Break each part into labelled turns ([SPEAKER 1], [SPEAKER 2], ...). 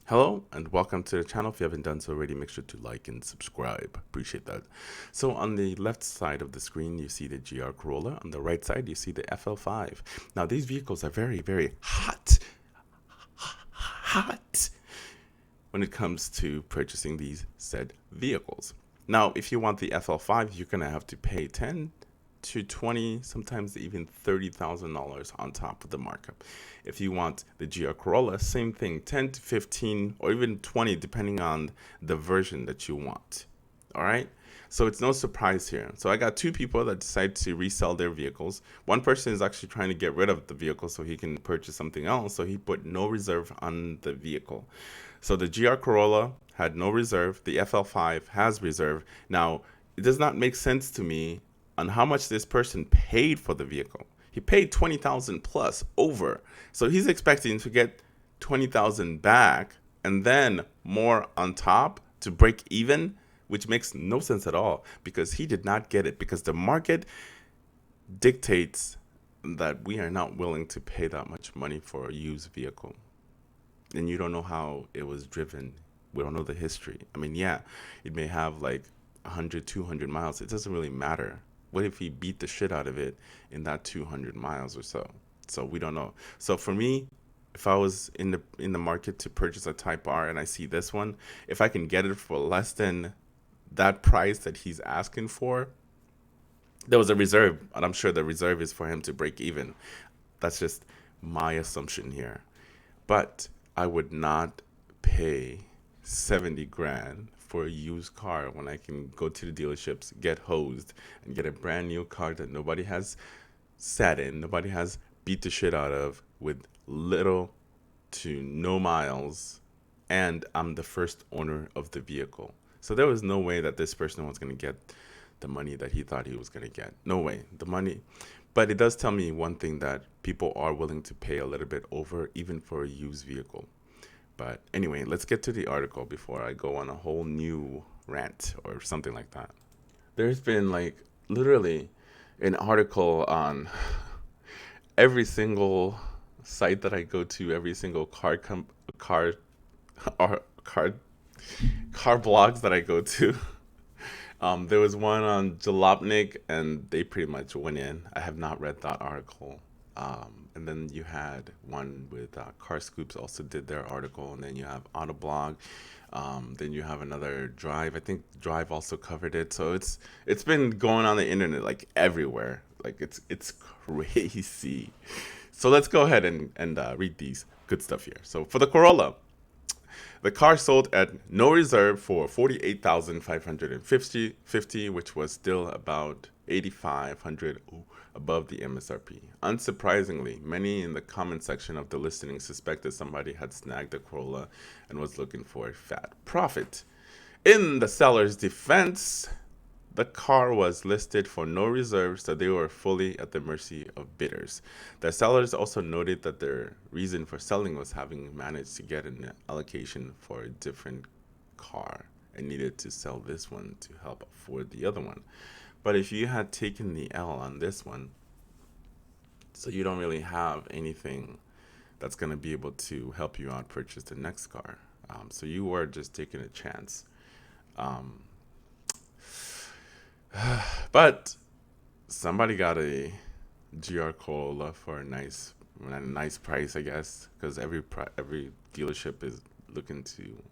[SPEAKER 1] Hello and welcome to the channel. If you haven't done so already, make sure to like and subscribe. Appreciate that. So on the left side of the screen, you see the GR Corolla. On the right side, you see the FL5. Now these vehicles are very, very hot when it comes to purchasing these said vehicles. Now, if you want the FL5, you're gonna have to pay 10 to 20, sometimes even $30,000 on top of the markup. If you want the GR Corolla, same thing, 10 to 15 or even 20 depending on the version that you want. All right? So it's no surprise here. So I got two people that decide to resell their vehicles. One person is actually trying to get rid of the vehicle so he can purchase something else. So he put no reserve on the vehicle. So the GR Corolla had no reserve. The FL5 has reserve. Now, it does not make sense to me on how much this person paid for the vehicle. He paid 20,000 plus over. So he's expecting to get 20,000 back and then more on top to break even, which makes no sense at all because he did not get it because the market dictates that we are not willing to pay that much money for a used vehicle. And you don't know how it was driven. We don't know the history. I mean, yeah, it may have like 100, 200 miles. It doesn't really matter. What if he beat the shit out of it in that 200 miles or so? So we don't know. So for me, if I was in the market to purchase a Type R and I see this one, if I can get it for less than that price that he's asking for, there was a reserve, and I'm sure the reserve is for him to break even. That's just my assumption here. But I would not pay 70 grand for a used car when I can go to the dealerships, get hosed, and get a brand new car that nobody has sat in, nobody has beat the shit out of with little to no miles, and I'm the first owner of the vehicle. So there was no way that this person was going to get the money that he thought he was going to get. No way. The money. But it does tell me one thing, that people are willing to pay a little bit over even for a used vehicle. But anyway, let's get to the article before I go on a whole new rant or something like that. There's been like literally an article on every single site that I go to, every single car or car blogs that I go to. There was one on Jalopnik, and they pretty much went in. I have not read that article. And then you had one with Car Scoops also did their article, and then you have Autoblog. Then you have another Drive. I think Drive also covered it. So it's been going on the internet like everywhere. Like it's crazy. So let's go ahead and read these good stuff here. So for the Corolla, the car sold at no reserve for 48,550, which was still about 8,500 above the MSRP. Unsurprisingly, many in the comment section of the listing suspected somebody had snagged the Corolla and was looking for a fat profit. In the seller's defense, the car was listed for no reserve, so they were fully at the mercy of bidders. The sellers also noted that their reason for selling was having managed to get an allocation for a different car and needed to sell this one to help afford the other one. But if you had taken the L on this one, so you don't really have anything that's going to be able to help you out purchase the next car. So you were just taking a chance. But somebody got a GR Corolla for a nice price, I guess, because every dealership is looking to,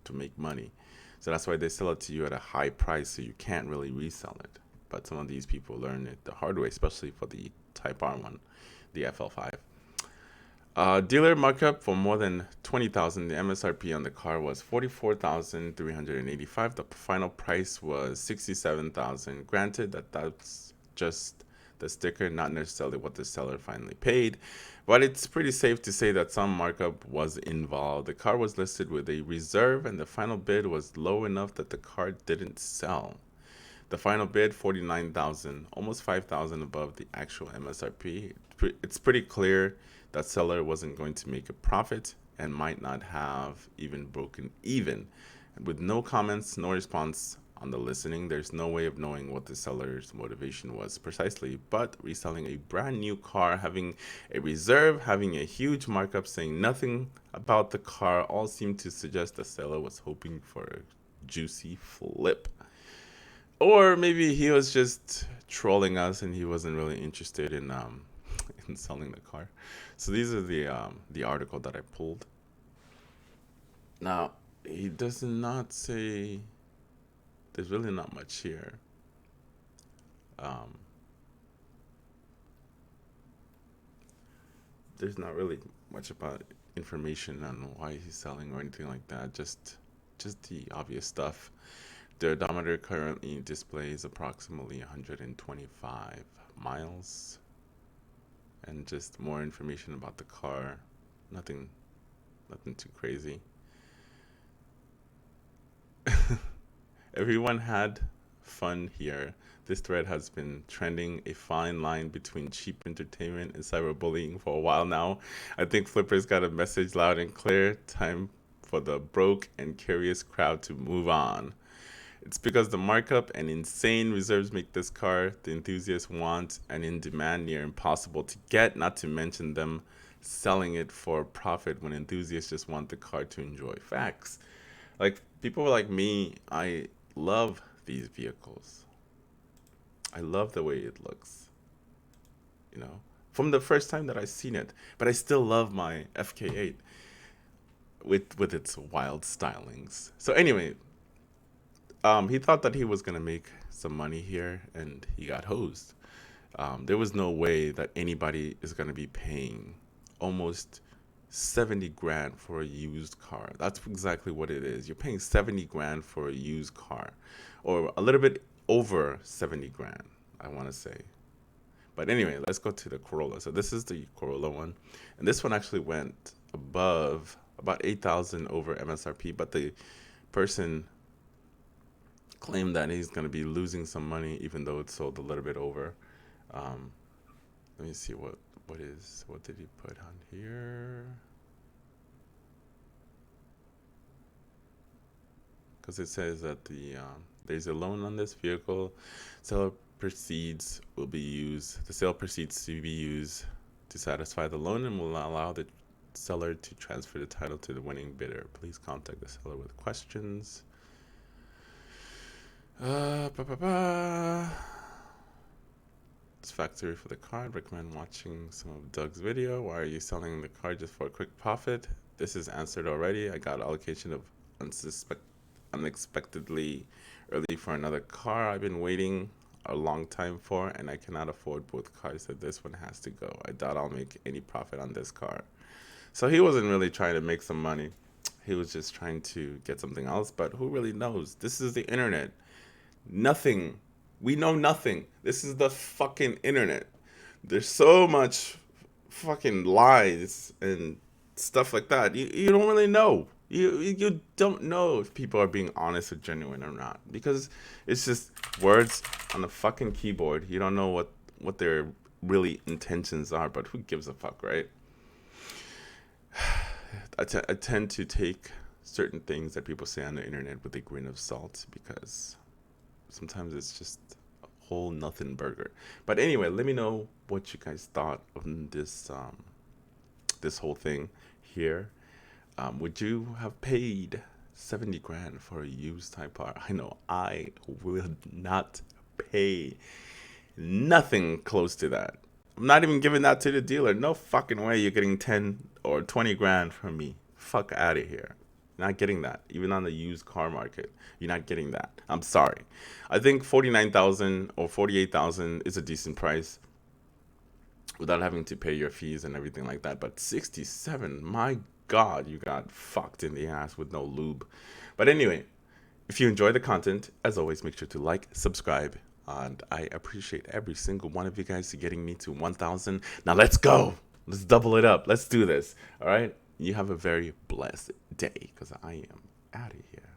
[SPEAKER 1] to make money. So that's why they sell it to you at a high price, so you can't really resell it. But some of these people learn it the hard way, especially for the Type R one, the FL5. Dealer markup for more than 20,000. The MSRP on the car was 44,385. The final price was 67,000. Granted that that's just the sticker, not necessarily what the seller finally paid, but it's pretty safe to say that some markup was involved. The car was listed with a reserve, and the final bid was low enough that the car didn't sell. The final bid, 49,000, almost 5,000 above the actual MSRP. It's pretty clear that seller wasn't going to make a profit and might not have even broken even. And with no comments, no response on the listening. There's no way of knowing what the seller's motivation was precisely, but reselling a brand new car, having a reserve, having a huge markup, saying nothing about the car, all seemed to suggest the seller was hoping for a juicy flip. Or maybe he was just trolling us and he wasn't really interested in in selling the car. So these are the article that I pulled. Now, he does not say, there's really not much here. Um, there's not really much about information on why he's selling or anything like that. Just the obvious stuff. The odometer currently displays approximately 125 miles, and just more information about the car. Nothing, nothing too crazy. Everyone had fun here. This thread has been trending, a fine line between cheap entertainment and cyberbullying for a while now. I think Flipper's got a message loud and clear. Time for the broke and curious crowd to move on. It's because the markup and insane reserves make this car the enthusiasts want and in demand near impossible to get, not to mention them selling it for profit when enthusiasts just want the car to enjoy. Facts. Like, people like me, I love these vehicles. I love the way it looks, you know, from the first time that I seen it. But I still love my FK8 with its wild stylings. So anyway, he thought that he was gonna make some money here, and he got hosed. There was no way that anybody is gonna be paying almost 70 grand for a used car. That's exactly what it is. You're paying 70 grand for a used car, or a little bit over 70 grand, I want to say. But anyway, let's go to the Corolla. So this is the Corolla one, and this one actually went above about 8,000 over MSRP, but the person claimed that he's going to be losing some money even though it sold a little bit over. Um, Let me see what did he put on here? Because it says that there's a loan on this vehicle. Seller proceeds will be used. The sale proceeds to be used to satisfy the loan and will allow the seller to transfer the title to the winning bidder. Please contact the seller with questions. Ba, ba, ba. It's factory for the car. I'd recommend watching some of Doug's video. Why are you selling the car just for a quick profit? This is answered already. I got allocation of unexpectedly early for another car I've been waiting a long time for, and I cannot afford both cars, so this one has to go. I doubt I'll make any profit on this car. So he wasn't really trying to make some money. He was just trying to get something else, but who really knows? This is the internet. Nothing. We know nothing. This is the fucking internet. There's so much fucking lies and stuff like that. You don't really know. You don't know if people are being honest or genuine or not, because it's just words on a fucking keyboard. You don't know what their really intentions are, but who gives a fuck, right? I tend to take certain things that people say on the internet with a grain of salt, because sometimes it's just a whole nothing burger. But anyway, let me know what you guys thought of this whole thing here. Would you have paid 70 grand for a used Type car? I know I will not pay nothing close to that. I'm not even giving that to the dealer. No fucking way you're getting 10 or 20 grand from me. Fuck out of here. You're not getting that. Even on the used car market, you're not getting that. I'm sorry. I think 49,000 or 48,000 is a decent price without having to pay your fees and everything like that. But 67, my God, you got fucked in the ass with no lube. But anyway, if you enjoy the content, as always, make sure to like, subscribe, and I appreciate every single one of you guys getting me to 1,000. Now let's go. Let's double it up. Let's do this. All right. You have a very blessed day, because I am out of here.